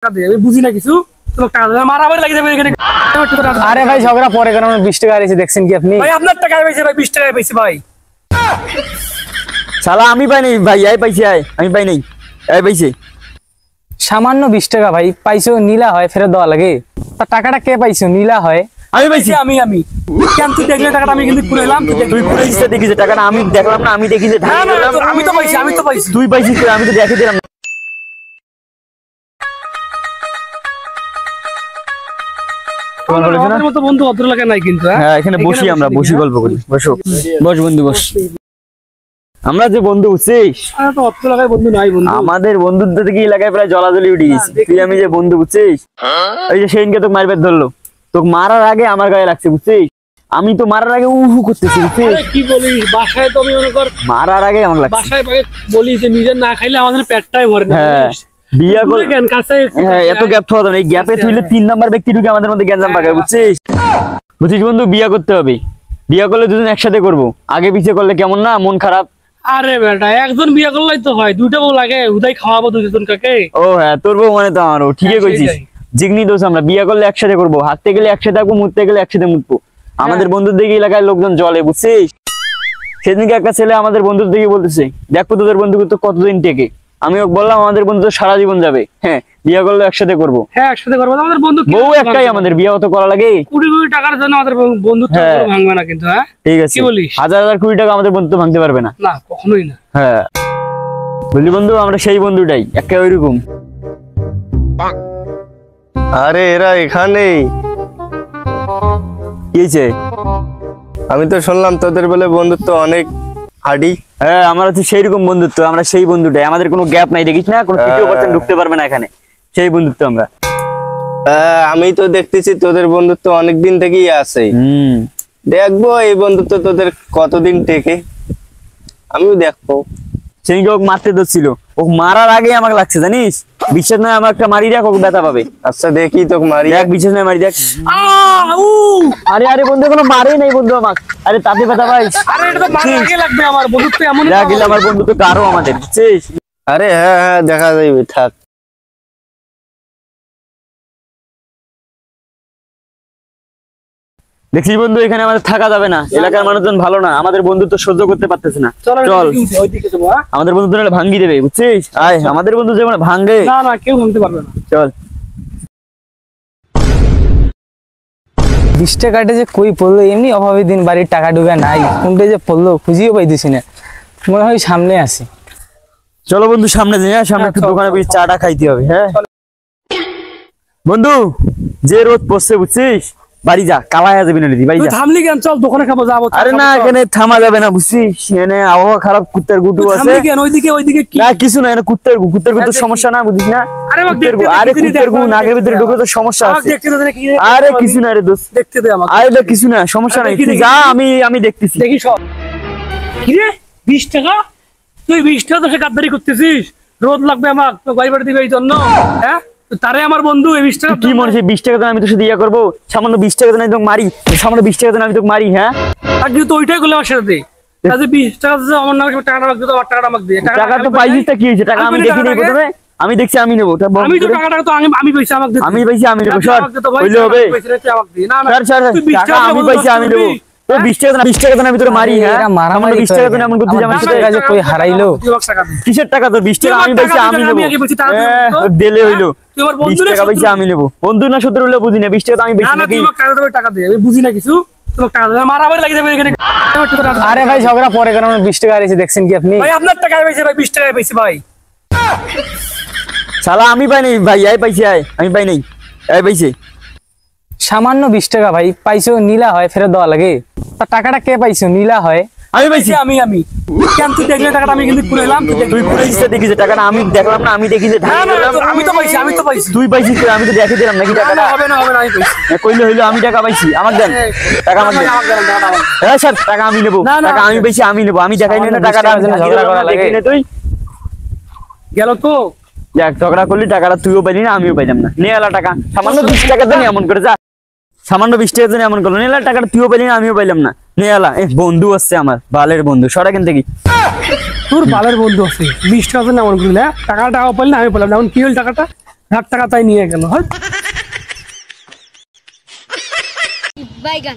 আমি বুঝি না কিছু। আরে ভাই ঝগড়া পরে কেন 20 টাকা আইছে দেখছেন কি আপনি? ভাই আপনার টাকা পাইছে ভাই 20 টাকা পাইছে ভাই। শালা আমি পাই নাই ভাই, আই পাইছি আই আমি পাই নাই, আই পাইছে সামান্য 20 টাকা ভাই পাইছো, নীলা হয় ফেরত দেওয়া লাগে। তা টাকাটা কে পাইছো? নীলা হয় আমি পাইছি। আমি কেন তুই দেখলে টাকাটা আমি কিন্তু পুরাইলাম। তুই পুরাইছিস দেখিস টাকাটা আমি দেখলাম না, আমি দেখি যে আমি তো পাইছি তুই পাইছিস, আমি তো দেখে দিলাম। আমাদের মতো বন্ধু ভদ্রলোকের নাই কিন্তু। হ্যাঁ এখানে বসি, আমরা বসি গল্প করি। বসো বস বন্ধু বস। আমরা যে বন্ধু বুঝছিস, বন্ধু নাই বন্ধু। আমাদের বন্ধুত্ব থেকে এলাকায় প্রায় জলাজলি উঠে গেছে। তুই আমি যে বন্ধু বুঝছিস, ওই যে সেদিনকে তোকে মারবে ধরলো, তোকে মারার আগে আমার গায়ে লাগছে বুঝছিস। আমি তো মারার আগে উহু করতেছি বুঝছিস। কি বলিস, বাসায় তো আমি মনে কর মারার আগে আমার লাগছে। বাসায় বলি যে নিজের না খাইলে আমাদের পেটটাই ভরে না। হ্যাঁ বিয়া করে কেন কাছে। হ্যাঁ এত গ্যাপ থাকা এই গ্যাপে তুইলে 3 নাম্বার ব্যক্তি ঢুকে আমাদের মধ্যে জ্ঞান পাকায় বুঝছিস। বুঝছিস বন্ধু, বিয়া করতে হবে। বিয়া করলে দুজন একসাথে করবো, আগে পিছিয়ে করলে কেমন না, মন খারাপ। আরে বেটা একজন বিয়ে করলেই তো হয়, দুইটা বউ লাগে, উদাই খাওয়াবো দুজন কাকে। ও হ্যাঁ তোর বউ মানে তো আমারও ঠিকই কইছিস। জিগনি দোষ, আমরা বিয়া করলে একসাথে করবো, হাঁটতে গেলে একসাথে থাকবো, মুততে গেলে একসাথে মুতবো। আমাদের বন্ধুর দিকে এলাকায় লোকজন জলে বুঝছিস। সেদিনকে একটা ছেলে আমাদের বন্ধুর দিকে বলতেছে, দেখো তোদের বন্ধু তো কতদিন টেকে। আমি ওকে বললাম আমাদের বন্ধু তো সারা জীবন যাবে। হ্যাঁ বিয়া করলে একসাথে করবো। হ্যাঁ একসাথে করবো, আমাদের বন্ধু বউ একটাই, আমাদের বিয়া তো করা লাগে। কোটি কোটি টাকার জন্য আমাদের বন্ধুত্ব ভাঙবে না কিন্তু। হ্যাঁ ঠিক আছে, কি বলিস? হাজার হাজার কোটি টাকা আমাদের বন্ধুত্ব ভাঙতে পারবে না। না কখনোই না। হ্যাঁ বুঝলি বন্ধু, আমরা সেই বন্ধুটাই একটা ওইরকম। আরে এরা এখানে কি হয়েছে? আমি তো শুনলাম তোদের বলে বন্ধুত্ব অনেক হাডি। হ্যাঁ আমার হচ্ছে সেই রকম বন্ধুত্ব, আমরা সেই বন্ধুটাই। আমাদের কোনো গ্যাপ নাই দেখিস না, কোনো তৃতীয় পার্সন ঢুকতে পারবে না এখানে। সেই বন্ধুত্ব আমরা। আমি তো দেখতেছি তোদের বন্ধুত্ব অনেকদিন থেকেই আছে। দেখবো এই বন্ধুত্ব তোদের কতদিন টেকে, আমিও দেখবো। সেদিনকে ওকে মারতে ধরছিল, ও মারার আগে আমাকে লাগছে জানিস। বিশ্বাস নয় আমার একটা মারি দেখ, ওকে ব্যথা পাবে। আচ্ছা দেখি তোকে মারি দেখ, বিশ্বাস নয় মারি দেখ। আরে আরে বন্ধু কোনো মারে নাই বন্ধু আমাকে। আরে তাতে ব্যথা পাই। আরে এটা তো মারার আগে লাগবে, আমার বন্ধুত্ব এমন দেখ গেলে আমার বন্ধু তো কারো আমাদের বুঝছিস। আরে হ্যাঁ হ্যাঁ দেখা যাবে, থাক। দেখছিস বন্ধু এখানে আমাদের থাকা যাবে না, এলাকার মানুষজন ভালো না, আমাদের বন্ধুত্ব সহ্য করতে পারতেছে না। চল আমাদের বন্ধুত্ব নাহলে ভাঙ্গি দেবে বুঝছিস। আয় আমাদের বন্ধু যেমন ভাঙ্গে, না না কেউ ভাঙতে পারবে না। চল। 20 টাকাটা যে কই পড়লো, এমনি অভাবে দিন বাড়ির টাকা ঢুকা নাই, কোনটা যে পড়লো খুঁজিও পাইতেছি না, মনে হয় সামনে আছে। চলো বন্ধু সামনে যাই। হ্যাঁ সামনে একটু দোকানে বসে চাটা খাইতে হবে। হ্যাঁ বন্ধু, যে রোদ পড়ছে বুঝছিস, বাড়ি যা, কালা হয়ে যাবি না বাড়ি যা। থামলি কেন? চল দোকানে খাবো, যাবো। আরে না এখানে থামা যাবে না বুঝছিস, এখানে আবহাওয়া খারাপ, কুত্তার গুটু আছে। ওইদিকে না কিছু না, এখানে কুত্তার গুতো সমস্যা না বুঝিস না। আরে কুত্তার গু নাকের ভিতরে ঢুকে তো সমস্যা আছে। আরে কিছু না রে দোস্ত, দেখতে দে আমাকে। আরে কিছু না, সমস্যা নাই, তুই যা, আমি দেখতেছি। দেখি সব। কি রে 20 টাকা? তুই 20 টাকা তো সে গাদ্দারি করতেছিস। রোদ লাগবে আমার, তো গাড়ি বাড়ি দিবে এই জন্য। হ্যাঁ তারে আমার বন্ধু 20 টাকা কি মনে হচ্ছে 20 টাকা তো আমি তোর সাথে ইয়া করবো? সামান্য 20 টাকা তো আমি তোকে মারি, সামান্য 20 টাকা তো আমি তোকে মারি। হ্যাঁ আর যেহেতু ওইটাই করলে আমার সাথে 20 টাকা আমার নামে টাকাটা আমাকে দিতে, টাকাটা আমাকে দিয়ে। টাকা তো পাইছিস, তা কি হয়েছে? টাকা আমি দেখি নাই প্রথমে, আমি দেখছি আমি নেবো। আমি তো টাকাটা তো আমি পয়সা আমাকে দিতে, আমি পাইছি আমি নেবো। সর হইলে হবে। টাকা আমি পাইছি আমি নেবো। 20 টাকা না, 20 টাকা তো আমি তোরে মারি। হ্যাঁ আমার 20 টাকা তো এমন করতে যাবে কাজে কই হারাইলো। কিসের টাকা? তো 20 টাকা আমি পাইছি আমি নেবো। দিলে হইলো 20 টাকা পাইছি আমি নেবো। বন্ধু না শত্রু হলে বুঝি না, 20 টাকা তো আমি পাইছি নাকি? টাকা দে, আমি বুঝি না কিছু। মারামারি লাগি যাবে এখানে। আরে ভাই ঝগড়া পরে কেন 20 টাকা আইছে দেখছেন কি আপনি? ভাই আপনার টাকা পাইছে ভাই, 20 টাকা পাইছে ভাই। শালা আমি পাই নাই ভাই, আই পাইছি আই আমি পাই নাই, আই পাইছে। সামান্য 20 টাকা ভাই পাইছো, নীলা হয় ফেরত দেওয়া লাগে। তা টাকাটা কে পাইছো? নীলা হয় আমি পাইছি। আমি কেন তুই দেখলে টাকাটা আমি কিন্তু পুরাইলাম। তুই পুরাইছিস দেখিস টাকাটা আমি দেখলাম না, আমি দেখি যে আমি তো পাইছি। তুই পাইছিস, আমি তো দেখে দিলাম নাকি টাকাটা। হবে না আমি পাইছি। কইলে হইলো আমি টাকা পাইছি, আমার দেন টাকা, আমার দেন। হ্যাঁ স্যার টাকা আমি নেবো, টাকা আমি পাইছি আমি নেবো। আমি দেখাই না টাকাটা, ঝগড়া করা লাগে। তুই গেল তো দেখ ঝগড়া করলি, টাকাটা তুইও পাইলি না আমিও পাইলাম না। নিয়ে এলা টাকা, সামান্য 20 টাকা দেন এমন করে যা, সামান্য 20 টাকা দেন এমন করলো। নিয়ে এলা টাকাটা তুইও পাইলি না আমিও পাইলাম না। নিয়ে এলা বন্ধু আসছে আমার, বালের বন্ধু। সরা কেন থেকে তোর বালের বন্ধু আছে 20 টাকা দেন এমন করলি, টাকাটা পাইলি না আমি পেলাম না। এখন কি হল টাকাটা? 1,00,000 টাকা তাই নিয়ে গেল। হ্যাঁ বাইগান